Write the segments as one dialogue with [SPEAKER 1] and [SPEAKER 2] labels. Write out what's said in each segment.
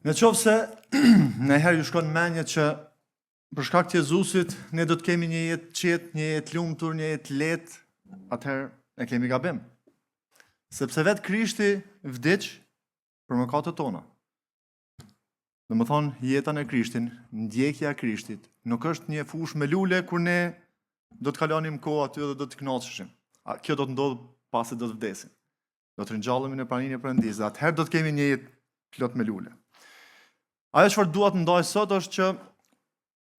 [SPEAKER 1] Në qoftë se në herë ju shkon mendja që për shkak të Jezusit ne do të kemi një jetë qetë, një jetë lumtur, një jetë lehtë, atëherë ne kemi gabim. Sepse vetë Krishti vdiq për mëkatet tona. Domethënë jeta në Krishtin, ndjekja e Krishtit, nuk është një fushë me lule kur ne do të kalonim kohë aty dhe do të kënaqeshim. Kjo do të ndodhë pasi do të vdesim. Do të ringjallemi në praninë e Perëndisë dhe atëherë do të kemi një jetë plot me lule. Ajo çfarë dua të ndaj sot është që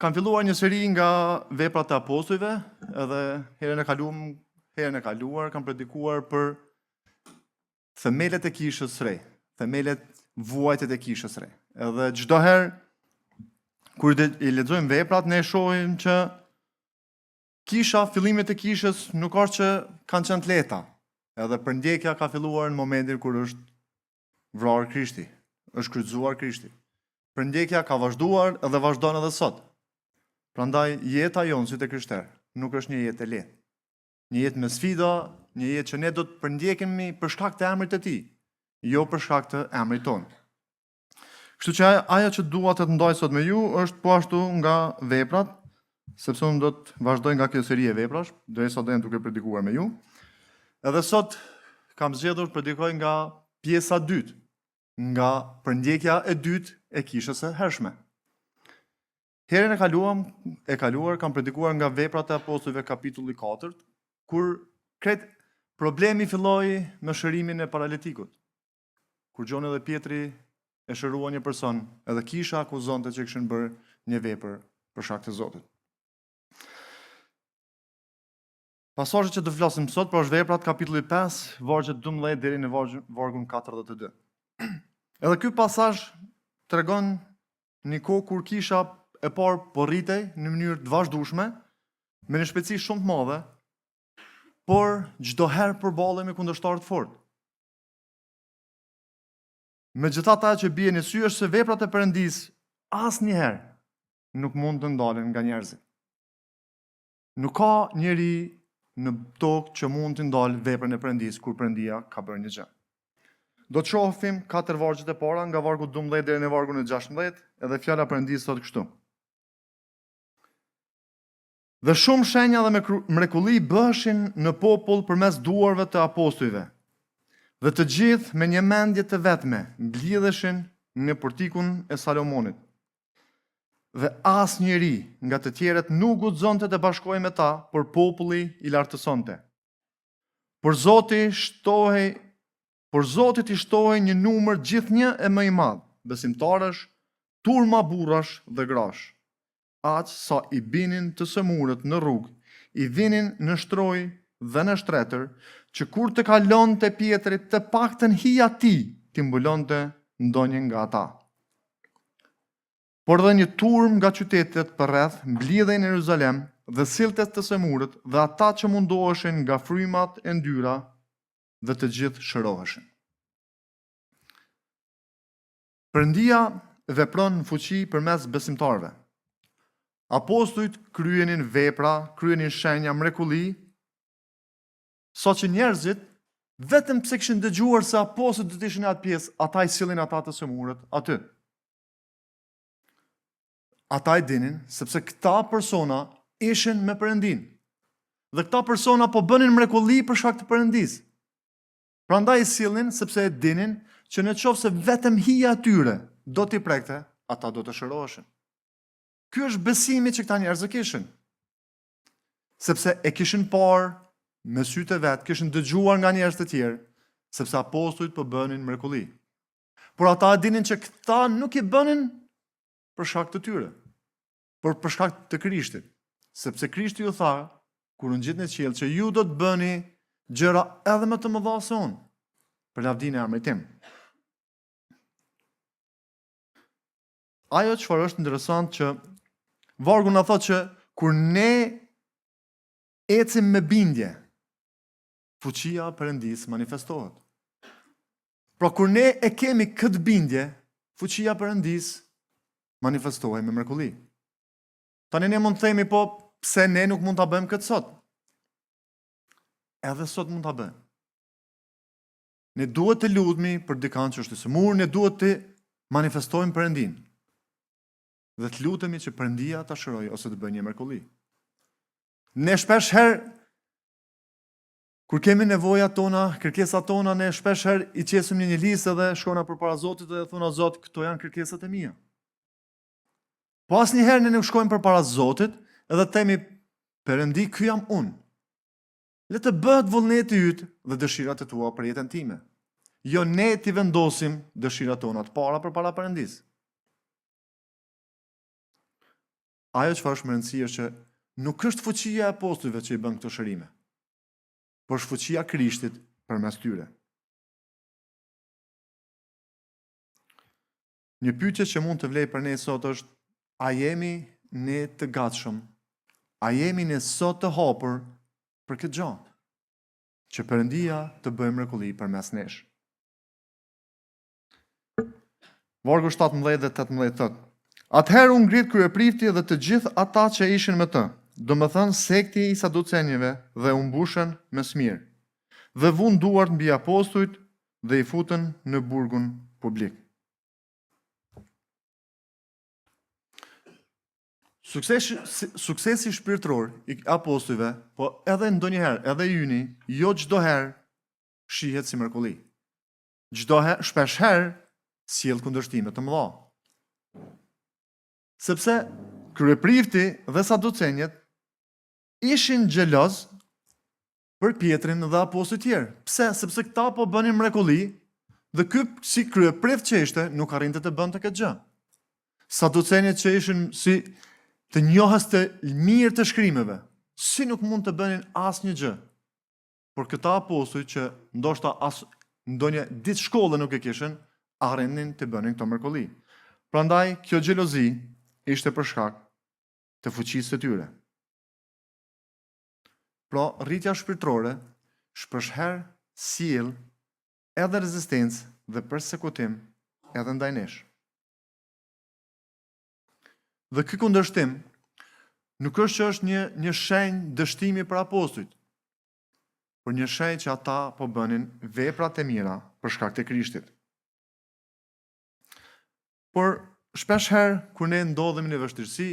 [SPEAKER 1] kam filluar një seri nga veprat e apostujve, edhe herën e kaluar kam predikuar për themelet e kishës së re, themelet vuajtjet e kishës së re. Edhe çdo herë kur i lexojmë veprat ne shohim që kisha, fillimet e kishës nuk është që kanë qenë të lehta. Edhe përndjekja ka filluar në momentin kur është vrarë Krishti, është kryqëzuar Krishti. Përndjekja ka vazhduar edhe vazhdon edhe sot. Prandaj jeta jonë si të krishterë nuk është një jetë e lehtë. Një jetë me sfida, një jetë që ne do të përndjekemi për shkak të emrit të Tij, jo për shkak të emrit tonë. Kështu që ajo që dua të ndaj sot me ju është po ashtu nga veprat, sepse unë do të vazhdoj nga kjo seri e veprash, derisa do jem duke predikuar me ju. Edhe sot kam zgjedhur të predikoj nga pjesa 2, nga përndjekja e dytë e kishës së hershme. Herën e kaluar kam predikuar nga veprat e apostujve kapitulli 4, kur kret problemi filloi me shërimin e paralitikut. Kur Gjoni dhe Pietri e shëruan një person, edhe kisha akuzonte që kishin bërë një vepër për shkak të Zotit. Pasazhet që do flasim sot për është veprat kapitulli 5, vargjet 12 deri në vargun 42. Edhe ky pasazh tregon një kohë kur kisha e parë po rritej në mënyrë të vazhdueshme, me një shpejtësi shumë të madhe, por çdo herë përballemi kundërshtar të fortë. Megjithatë ajo që bie në sy është se veprat e Perëndisë asnjëherë nuk mund të ndalen nga njerëzit. Nuk ka njeri në tokë që mund të ndalë veprën e Perëndisë kur Perëndia ka bërë një gjë. Do të shohim 4 vargjet e para nga vargu 12 deri në vargun e 16, edhe fjala e Perëndisë thotë kështu. Dhe shumë shenja dhe mrekulli bëheshin në popull përmes duarve të apostujve, dhe të gjithë me një mendje të vetme mblidheshin në portikun e Salomonit. Dhe asnjëri nga të tjerët nuk guxonte të bashkohej me ta, por populli i lartësonte. Por Zotit i shtohej një numër gjithnjë e më i madh, besimtarësh, turma burrash dhe grash. Aq sa i binin të sëmurët në rrugë, i vinin në shtroj dhe në shtretër, që kur të kalonte Pietri të paktën hija tij t'i mbulonte ndonjë nga ata. Por dhe një turm nga qytetet përreth mblidhej në Jeruzalem dhe silte të sëmurët dhe ata që mundoheshin nga frymat e ndyra dhe të gjithë shëroheshin. Perëndia vepron në fuqi përmes besimtarëve. Apostujt kryenin vepra, kryenin shenja, mrekulli, saqë njerëzit vetëm pse kishin dëgjuar se apostujt do të ishin atë pjesë, ata i sillnin ata të sëmurët aty. Ata i dinin sepse këta persona ishin me Perëndin. Dhe këta persona po bënin mrekulli për shkak të Perëndisë. Prandaj i sillnin sepse e dinin që në qoftë se vetëm hija e tyre do t'i prekte, ata do të shëroheshin. Ky është besimi që këta njerëz e kishin. Sepse e kishin parë me sytë e vet, kishin dëgjuar nga njerëz të tjerë, sepse apostujt po bënin mrekulli. Por ata e dinin që këta nuk i bënin për shkak të tyre, por për shkak të Krishtit. Sepse Krishti ju tha, kur u ngjit në qiell, që ju do të bëni gjëra edhe më të mëdha se unë, për lavdinë e emrit tim. Ajo çfarë është interesant që vargu na thotë që kur ne ecim me bindje, fuqia e Perëndisë manifestohet. Pra kur ne e kemi këtë bindje, fuqia e Perëndisë manifestohet me mrekulli. Tani ne mund të themi, po pse ne nuk mund ta bëjmë këtë sot? Edhe sot mund ta bëjmë. Ne duhet të lutemi për dikant që është i sëmurë, ne duhet të manifestojmë Perëndin dhe të lutemi që Perëndia ta shërojë ose të bëjë një mrekulli. Ne shpesh herë kur kemi nevojat tona, kërkesat tona, ne shpesh herë i qesim një listë dhe shkona përpara Zotit dhe thona Zot, këto janë kërkesat e mia. Po asnjëherë ne nuk shkojmë përpara Zotit edhe themi Perëndi, ky jam unë. Le të bëhet vullneti yt dhe dëshirat e tua për jetën time. Jo ne t'i vendosim dëshirat tona të para përpara Perëndis. Ajo çfarë është më rëndësishme është që nuk është fuqia e apostujve që i bën këto shërime, por është fuqia e Krishtit përmes tyre. Një pyetje që mund të vlej për ne sot është: a jemi ne të gatshëm? A jemi ne sot të hapur për këtë gjë? Që Perëndia të bëjë mrekulli përmes nesh. Vargu 17 dhe 18 thotë: atëherë u ngrit kryeprifti dhe të gjithë ata që ishin me të, domethënë sekti i saducenjeve, dhe u mbushën me smir, dhe vun duart mbi apostujt dhe i futën në burgun publik. Suksesi shpirtëror i apostujve, po edhe ndonjëherë, edhe yni, jo çdo herë shihet si mrekulli. Çdo herë, shpesh herë sjell kundërshtime të mëdha. Sepse kryeprifti dhe saducenjet ishin xheloz për Pietrin dhe apostujt tjerë. Pse? Sepse këta po bënin mrekulli dhe ky si kryeprift që ishte nuk arrinte të bënte këtë gjë. Saducenjet që ishin si të njohës të mirë të shkrimeve, si nuk mund të bënin asnjë gjë. Por këta apostujt që ndoshta as ndonjë ditë shkolle nuk e kishin, arrinin të bënin këto mrekulli. Prandaj kjo xhelozi ishte për shkak të fuqisë së tyre. Pra, rritja shpirtërore shpeshherë sjell edhe rezistencë dhe përsekutim edhe ndaj nesh. Dhe ky kundërshtim nuk është që është një shenjë dështimi për apostujt, por një shenjë që ata po bënin veprat e mira për shkak të Krishtit. Por shpesh herë kur ne ndodhemi në vështirësi,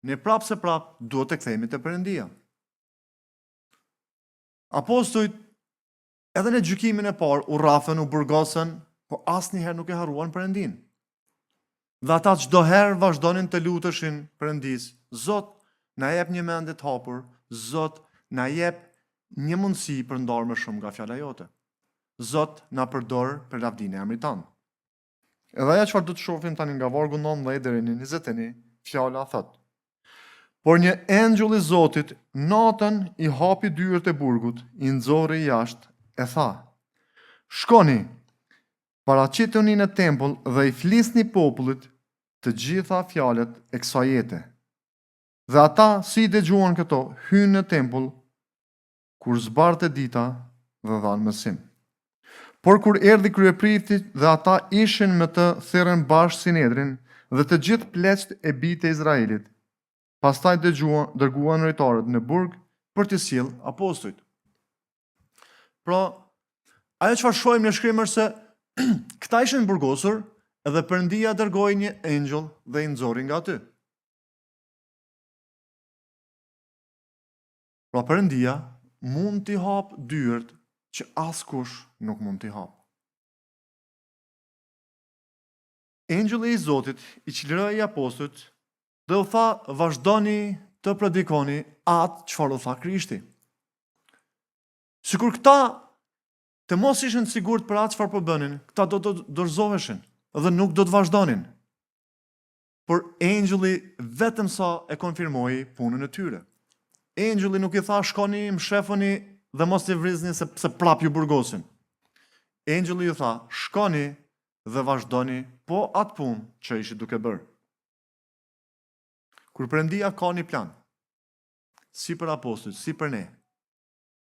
[SPEAKER 1] ne prapë se prapë duhet të kthehemi te Perëndia. Apostujt edhe në gjykimin e parë u rrafën, u burgosën, por asnjëherë nuk e harruan Perëndin. Dhe ata çdo herë vazhdonin të luteshin Perëndis: Zot, na jep një mendje të hapur, Zot, na jep një mundësi për ndarë më shumë nga fjala jote. Zot, na përdor për lavdinë e emrit tënd. Edhe ajo çfarë do të shohim tani nga vargu 19 deri në 21, fjala thot: por një engjëll i Zotit natën i hapi dyert e burgut, i nxorri jashtë, e tha: shkoni, paraqituni në tempull dhe i flisni popullit të gjitha fjalët e kësaj jete. Dhe ata, si dëgjuan këto, hynë në tempull, kur zbarte dita dhe dhanë mësim. Por kur erdhi kryeprifti dhe ata ishin me të thirrën bashkë Sinedrin dhe të gjithë pleqt e bijtë e Izraelit, pastaj dërguan rejtarët në burg për të sjellë apostujt. Pra, ajo çfarë shohim në shkrim është se këta ishin burgosur edhe Perëndia dërgoi një engjëll dhe i nxorri nga aty. Pra Perëndia mund t'i hap dyert që askush nuk mund t'i hap. Engjëlli i Zotit i çliroi apostujt dhe u tha: vazhdoni të predikoni atë çfarë u tha Krishti. Sikur këta të mos ishin sigurt për atë çfarë po bënin, këta do të dorëzoheshin dhe nuk do të vazhdonin. Por engjëlli vetëm sa e konfirmoi punën e tyre. Engjëlli nuk i tha: shkoni, mshefoni dhe mos i vrizni se prap ju burgosin. Engjëlli i tha: shkoni dhe vazhdoni po atë punë që ishit duke bërë. Kur Perëndia ka një plan, si për apostujt, si për ne,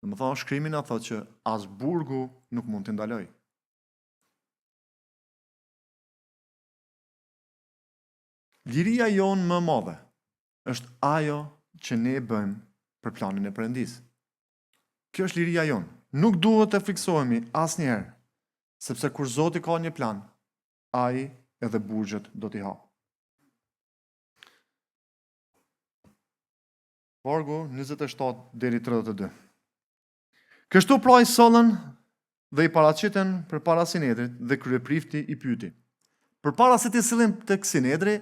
[SPEAKER 1] dhe më thonë shkrimi na thotë që as burgu nuk mund të ndaloj. Liria jonë më madhe është ajo që ne bëjmë për planin e Perëndis. Kjo është liria jonë. Nuk duhet të fiksohemi asnjëherë, sepse kur Zoti ka një plan, ai edhe burgjet do t'i hap. Vargu 27 deri 32. Kështu pra i sollën dhe i paraqiten përpara Sinedrit dhe kryeprifti i pyeti. Përpara se të sillen tek Sinedri,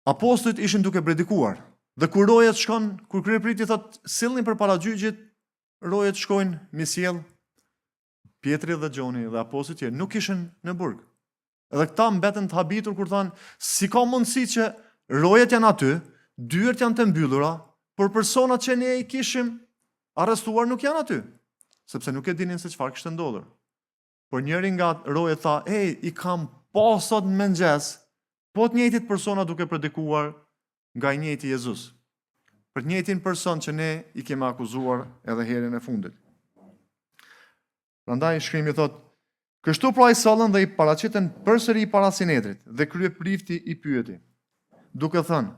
[SPEAKER 1] apostujt ishin duke predikuar. Dhe kur rojet shkon, kur kryeprifti thot sillni përpara gjyqit, rojet shkojnë mi sjell Pietri dhe Gjoni dhe apostujt tjerë nuk ishin në burg. Edhe këta mbeten të habitur kur thanë, si ka mundësi që rojet janë aty, dyert janë të mbyllura, por personat që ne i kishim arrestuar nuk janë aty, sepse nuk e dinin se çfarë kishte ndodhur. Por njëri nga rojet tha, i kam pasot në mëngjes, po të njëjtit persona duke predikuar nga i njëjti Jezus. Për të njëjtin person që ne i kemi akuzuar edhe herën e fundit. Prandaj shkrimi thot, kështu pra i sollën dhe i paraqiten përsëri para Sinedrit dhe kryeprifti i pyeti, duke thënë,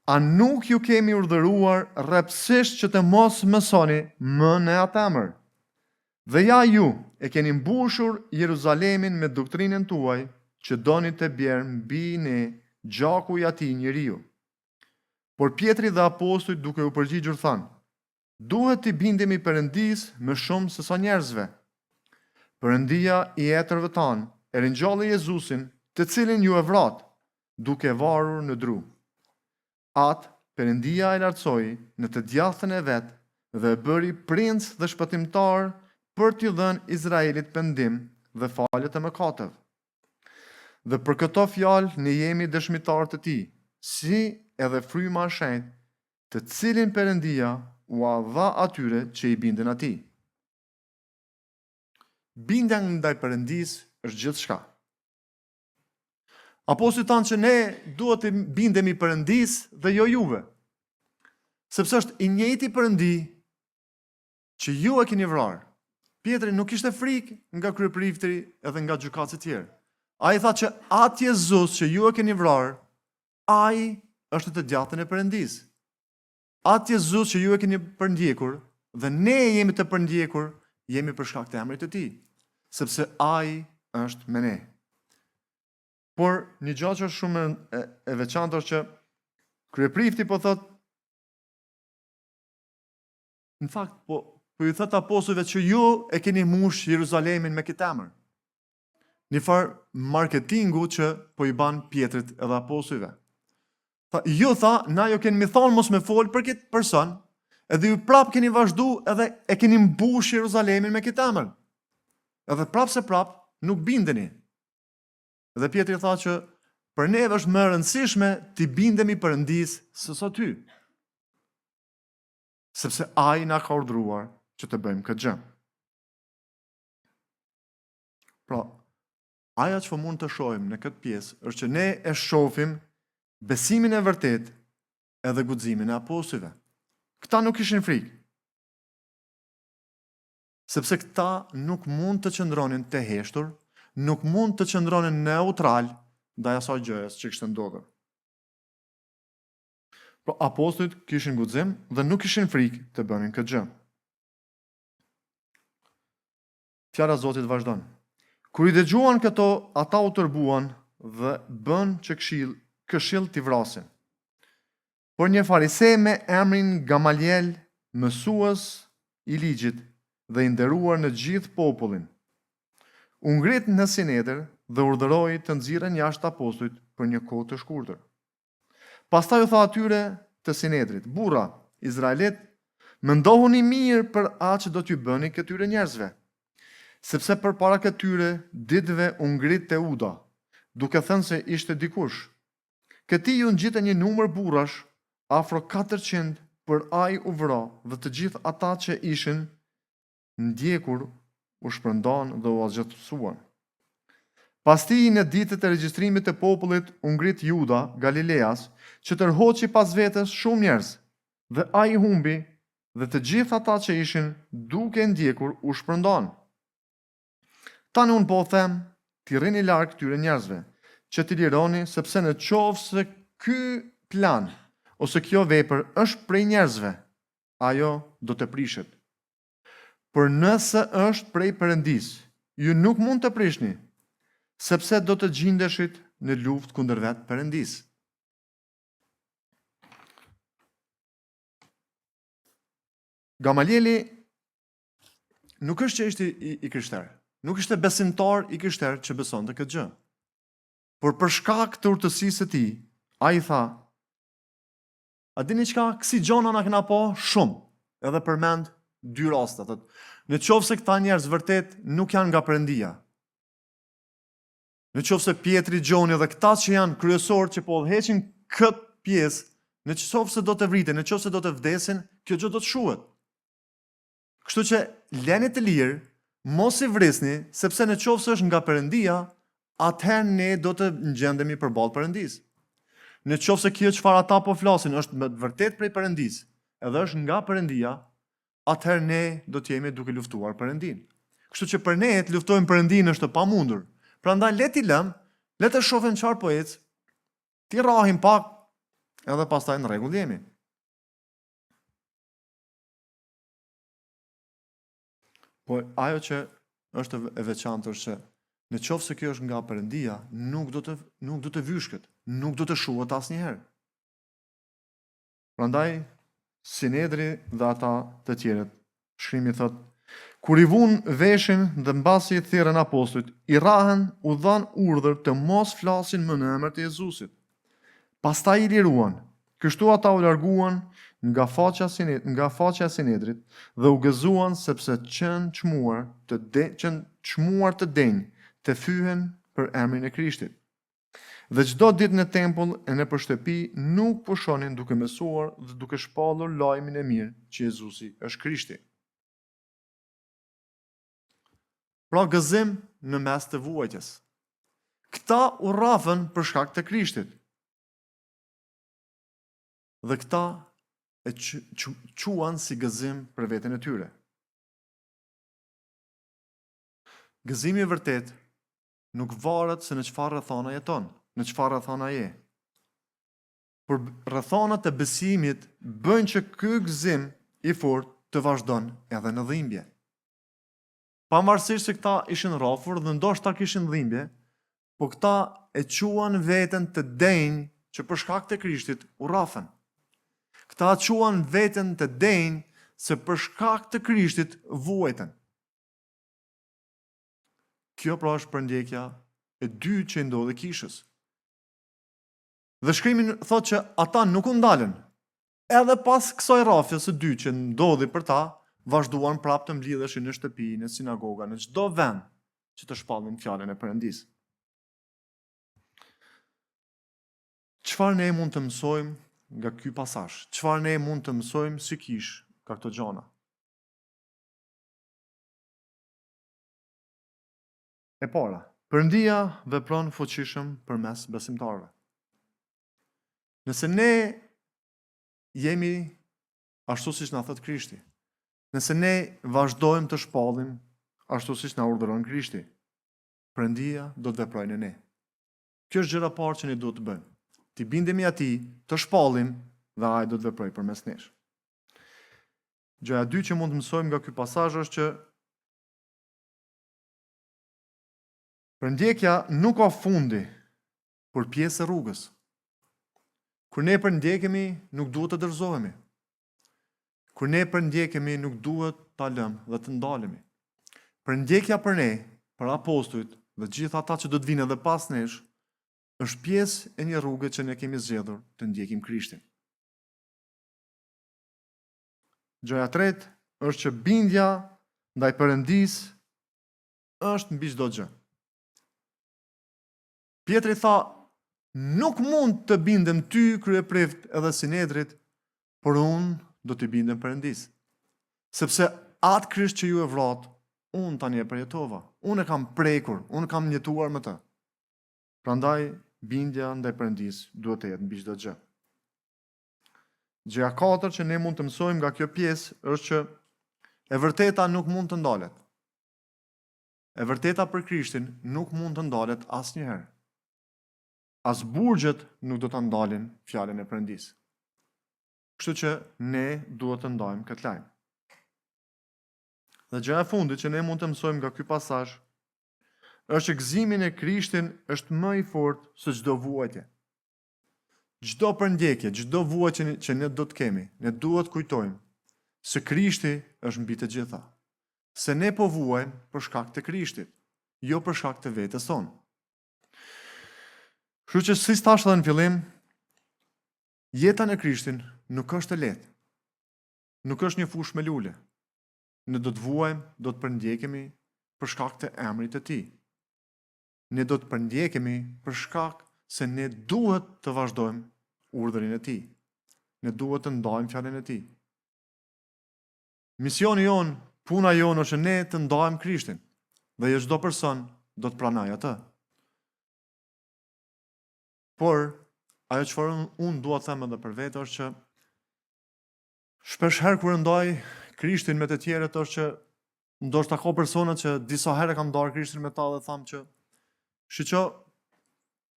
[SPEAKER 1] a nuk ju kemi urdhëruar rrepsisht që të mos mësoni më në atë? Dhe ja ju e keni mbushur Jeruzalemin me doktrinën tuaj që doni të bjerë mbi ne gjaku i atij njeriu. Por Pietri dhe apostujt duke u përgjigjur thanë, duhet të bindemi Perëndis më shumë se sa njerëzve. Perëndia i etërve tanë e ringjalli Jezusin, të cilin ju e vrat, duke varur në dru. Atë Perëndia e lartësoi në të djathtën e vet dhe e bëri princ dhe shpëtimtar për t'i dhënë Izraelit pendim dhe falje të mëkateve. Dhe për këto fjalë ne jemi dëshmitar të tij, si edhe fryma e shenjtë, të cilin Perëndia u dha atyre që i bindën atij. Bindja ndaj Perëndis është gjithçka. Apostujt thanë që ne duhet të bindemi Perëndis dhe jo juve. Sepse është i njëjti Perëndi që ju e keni vrarë. Pietri nuk ishte frikë nga kryeprifti edhe nga gjykatësit e tjerë. Ai tha që atë Jezus që ju e keni vrarë, ai është të djathtën e Perëndis. Atë Jezus që ju e keni përndjekur dhe ne jemi të përndjekur, jemi për shkak të emrit të tij, sepse ai është me ne. Por një gjë që është shumë e veçantë është që kryeprifti po thot, në fakt po ju thot apostujve që ju e keni mbush Jeruzalemin me këtë emër. Një farë marketingu që po i ban Pietrit edhe apostujve. Ju tha, na jo keni mi thonë mos me folë për këtë person, edhe ju prap keni vazhdu edhe e keni mbush Jeruzalemin me këtë emër. Edhe prap se prap nuk bindeni. Dhe Pietri tha që për neve është më rëndësishme t'i bindemi Perëndis se sa ty. Sepse ai na ka urdhëruar që të bëjmë këtë gjë. Pra, aja që mund të shohim në këtë pjesë është që ne e shohim besimin e vërtet edhe guximin e apostujve. Këta nuk ishin frikë. Sepse këta nuk mund të qëndronin të heshtur, nuk mund të qëndronin neutral ndaj asaj gjëjes që kishte ndodhur. Por apostujt kishin guxim dhe nuk kishin frikë të bënin këtë gjë. Fjala e Zotit vazhdon. Kur i dëgjuan këto, ata u tërbuan dhe bën që këshill t'i vrasin. Por një farisej me emrin Gamaliel, mësues i ligjit dhe i nderuar në gjithë popullin, u ngrit në Sinedër dhe urdhëroi të nxirren jashtë apostujt për një kohë të shkurtër. Pastaj u tha atyre të Sinedrit, burra, Izraelit, mendohuni mirë për atë që do t'ju bëni këtyre njerëzve, sepse përpara këtyre ditëve u ngrit Teuda, duke thënë se ishte dikush. Këtij u ngjite një numër burrash, afro 400, për ai u vra dhe të gjithë ata që ishin ndjekur u shpërndan dhe u azgjësuan. Pasti në ditët e regjistrimit të popullit u ngrit Juda, Galileas, që tërhoqi pas vetes shumë njerëz, dhe ai humbi dhe të gjithë ata që ishin duke ndjekur u shpërndan. Tani unë po them, t'i rrini larg këtyre njerëzve, që t'i lironi, sepse në qoftë se ky plan ose kjo vepër është prej njerëzve, ajo do të prishet. Por nëse është prej Perëndis, ju nuk mund të prishni, sepse do të gjindeshit në luftë kundër vetë Perëndis. Gamalieli nuk është që ishte i krishterë, nuk ishte besimtar i krishterë që beson të këtë gjë. Por për shkak të urtësisë së tij, ai tha, a dini çka, kësi gjona na kena po shumë, edhe përmend 2 raste, thotë, në qoftë se këta njerëz vërtet nuk janë nga Perëndia. Në qoftë se Pietri, Gjoni dhe këta që janë kryesorë që po udhëheqin këtë pjesë, në qoftë se do të vriten, në qoftë se do të vdesin, kjo gjë do të shuhet. Kështu që leni të lirë, mos i vrisni, sepse në qoftë se është nga Perëndia, atëherë ne do të ngjendemi përballë Perëndisë. Në qoftë se kjo çfarë ata po flasin është me vërtet prej Perëndisë, edhe është nga Perëndia, atëherë ne do të jemi duke luftuar Perëndin. Kështu që për ne të luftojmë Perëndin është e pamundur. Prandaj le t'i lëm, le të shohim çfarë po ecë, ti rrahim pak, edhe pastaj në rregull jemi. Po ajo që është e veçantë është që në qoftë se kjo është nga Perëndia, nuk do të vyshket, nuk do të shuhet asnjëherë. Prandaj Sinedri dhe ata të tjerët, shkrimi thotë, kur i vun veshin dhe mbasi i thirrën apostujt, i rahën u dhan urdhër të mos flasin më në emër të Jezusit. Pastaj i liruan. Kështu ata u larguan nga faqja e Sinedrit dhe u gëzuan sepse qenë çmuar të denj të fyhen për emrin e Krishtit. Dhe çdo ditë në tempull e në shtëpi nuk pushonin duke mësuar dhe duke shpallur lajmin e mirë që Jezusi është Krishti. Pra gëzim në mes të vuajtjes. Këta u rrafën për shkak të Krishtit. Dhe këta e quan si gëzim për veten e tyre. Gëzimi i vërtet nuk varet se në çfarë rrethana jeton, në çfarë rrethana je. Por rrethanat e besimit bëjnë që ky gëzim i fortë të vazhdon edhe në dhimbje. Pavarësisht se këta ishin rrafur dhe ndoshta kishin dhimbje, po këta e quan veten të denj që për shkak të Krishtit u rrafën. Këta quan veten të denj se për shkak të Krishtit vuajtën. Kjo pra është përndjekja e dytë që ndodhi kishës. Dhe shkrimi thotë që ata nuk u ndalën. Edhe pas kësaj rrafjes së dytë që ndodhi për ta, vazhduan prapë të mblidheshin në shtëpi, në sinagoga, në çdo vend që të shpallin fjalën e Perëndisë. Çfarë ne mund të mësojmë nga ky pasazh? Çfarë ne mund të mësojmë si kishë nga këto gjëra? E para, Perëndia vepron fuqishëm përmes besimtarëve. Nëse ne jemi ashtu siç na thot Krishti, nëse ne vazhdojmë të shpallim ashtu siç na urdhëron Krishti, Perëndia do të veprojë në ne. Kjo është gjëra e parë që ne duhet të bëjmë. Të bindemi atij, të shpallim dhe ai do të veprojë përmes nesh. Gjëja e dytë që mund të mësojmë nga ky pasazh është që përndjekja nuk ka fundi, por pjesë e rrugës. Kur ne përndjekemi, nuk duhet të dorëzohemi. Kur ne përndjekemi, nuk duhet ta lëmë dhe të ndalemi. Përndjekja për ne, për apostujt dhe gjithë ata që do të vinë edhe pas nesh, është pjesë e një rruge që ne kemi zgjedhur të ndjekim Krishtin. Gjëja e tretë është që bindja ndaj Perëndisë është mbi çdo gjë. Pietri tha, nuk mund të bindem ty, kryeprift edhe Sinedrit, por unë do të bindem Perëndisë. Sepse atë Krisht që ju e vrat, unë tani e përjetova. Unë e kam prekur, unë kam njëtuar me të. Prandaj, bindja ndaj Perëndisë duhet të jetë mbi çdo gjë. Gjëja e katërt që ne mund të mësojmë nga kjo pjesë është që e vërteta nuk mund të ndalet. E vërteta për Krishtin nuk mund të ndalet asnjëherë. As burgjet nuk do të ndalin fjalën e Perëndisë. Kështu që ne duhet të ndajmë këtë lajm. Dhe gjëja e fundit që ne mund të mësojmë nga ky pasazh është që gëzimi në Krishtin është më i fortë se çdo vuajtje. Çdo përndjekje, çdo vuajtje që ne do të kemi, ne duhet kujtojmë se Krishti është mbi të gjitha. Se ne po vuajmë për shkak të Krishtit, jo për shkak të vetes tonë. Kështu që si thash edhe në fillim, jeta në Krishtin nuk është e lehtë. Nuk është një fushë me lule. Ne do të vuajmë, do të përndjekemi për shkak të emrit të Tij. Ne do të përndjekemi për shkak se ne duhet të vazhdojmë urdhërin e Tij. Ne duhet të ndajmë fjalën e Tij. Misioni jon, puna jonë është ne të ndajmë Krishtin, dhe jo çdo person do të pranojë atë. Por ajo çfarë unë dua të them edhe për vetë është që shpesh herë kur ndaj Krishtin me të tjerët është që ndoshta ka persona që disa herë kam ndarë Krishtin me ta dhe tham që shiqo,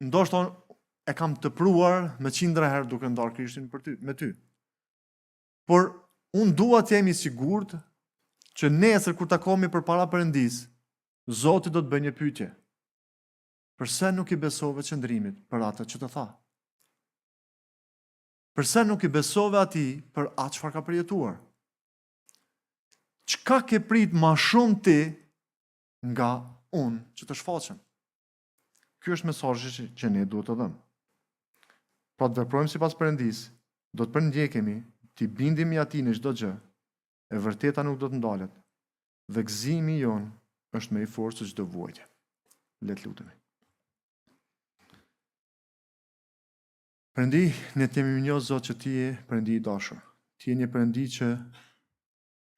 [SPEAKER 1] ndoshta e kam tepruar me 100 herë duke ndarë Krishtin me ty. Por unë dua të jemi sigurt që nesër kur takohemi përpara Perëndis, Zoti do të bëjë një pyetje. Përse nuk i besove qëndrimit për atë që të tha? Përse nuk i besove atij për atë çfarë ka përjetuar? Çka ke prit më shumë ti nga unë që të shfaqem? Ky është mesazhi që ne duhet të dhëmë. Pra të veprojmë sipas Perëndis, do të përndjekemi, të bindemi atij në çdo gjë, e vërteta nuk do të ndalet, dhe gëzimi jon është më i fortë se çdo vuajtje. Le të lutemi. Perëndi, ne të jemi njohur Zot që Ti je Perëndi i dashur. Ti je një Perëndi që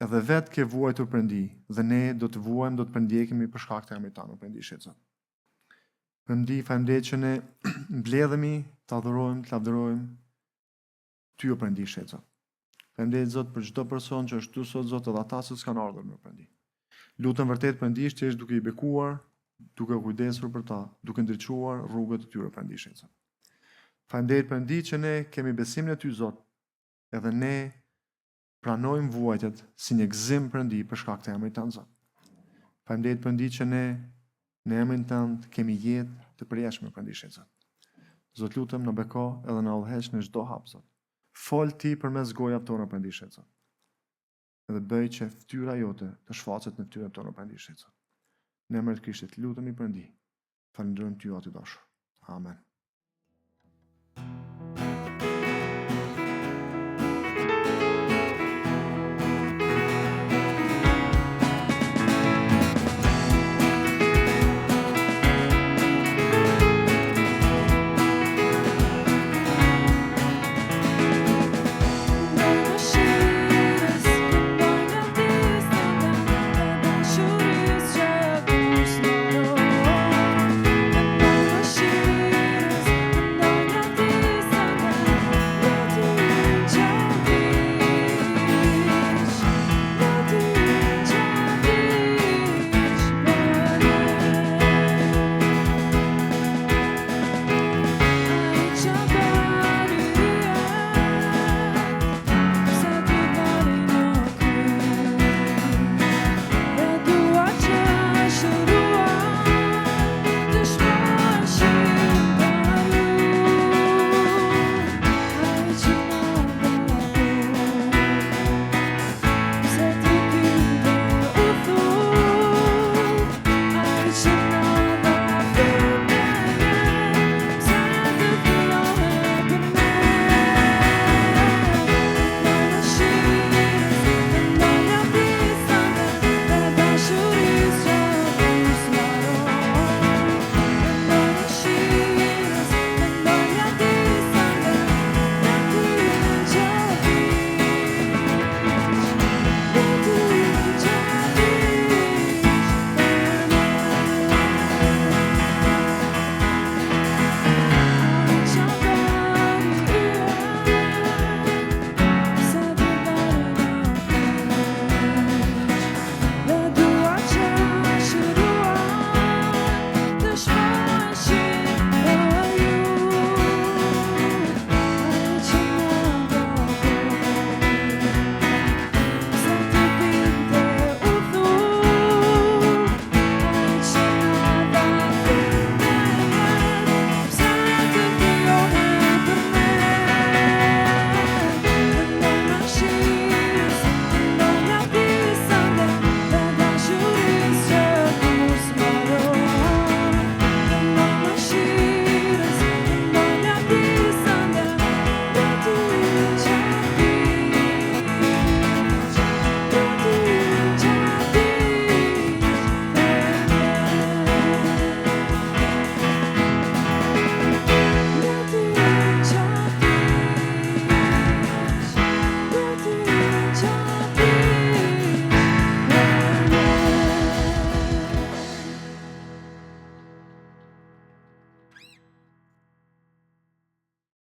[SPEAKER 1] edhe vetë ke vuajtur Perëndi, dhe ne do të vuajmë, do të përndjekemi për shkak të emrit Tan, Perëndi shet Zot. Perëndi, faleminderit që ne mbledhemi të adhurojmë, të lavdërojmë Ty, o Perëndi shet Zot. Faleminderit Zot për çdo person që është tu sot Zot, edhe ata që s'kan ardhur më Perëndi. Lutem vërtet Perëndi që jesh duke i bekuar, duke kujdesur për ta, duke ndriçuar rrugët e tyre Perëndi shet Zot. Faleminderit Perëndi që ne kemi besimin e Ty Zot, edhe ne pranojmë vuajtjet si një gëzim Perëndi për shkak të emrit Tan Zot. Faleminderit Perëndi që ne në emrin Tënd kemi jetë të përjeshme Perëndi shet Zot. Zot lutem na beko edhe na udhëheq në çdo hap Zot. Fol Ti përmes gojave tona Perëndi shet Zot. Edhe bëj që fytyra jote të shfaqet në fytyrat tona Perëndi shet Zot. Në emrin e Krishtit lutemi Perëndi. Falenderojmë Ty o Ti dashur. Amen.